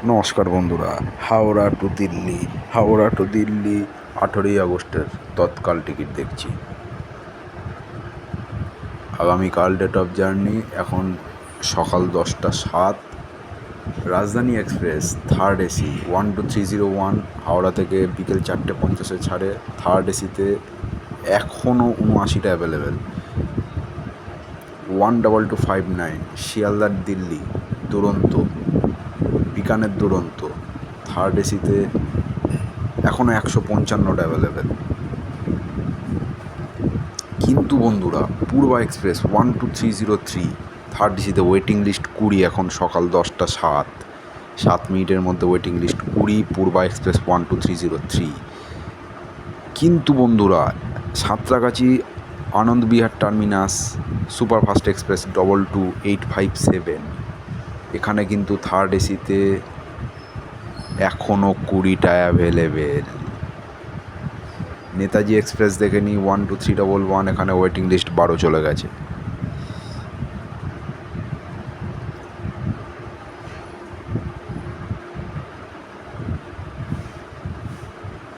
নমস্কার বন্ধুরা। হাওড়া টু দিল্লি 18ই আগস্টের তৎকাল টিকিট দেখছি। আগামীকাল ডেট অফ জার্নি এখন সকাল 10টা 07। রাজধানী এক্সপ্রেস থার্ড এসি 12301 হাওড়া থেকে বিকেল 4টে 50-এ ছাড়ে। থার্ড এসিতে এখনও 79টা অ্যাভেলেবেল। 12259 শিয়ালদার দিল্লি দুরন্ত বিকানের দুরন্ত থার্ড এসিতে এখনও 155টা অ্যাভেলেবেল। কিন্তু বন্ধুরা, পূর্বা এক্সপ্রেস 12303 থার্ড এসিতে ওয়েটিং লিস্ট 20, এখন সকাল 10টা 7 মিনিটের মধ্যে ওয়েটিং লিস্ট 20, পূর্বা এক্সপ্রেস 12303। কিন্তু বন্ধুরা, Santragachi Anand Vihar terminus superfast express 22857 এখানে কিন্তু থার্ড এসিতে এখনও 20টা অ্যাভেলেবেল। নেতাজি এক্সপ্রেস দেখে নিই 12311, এখানে ওয়েটিং লিস্ট 12 চলে গেছে।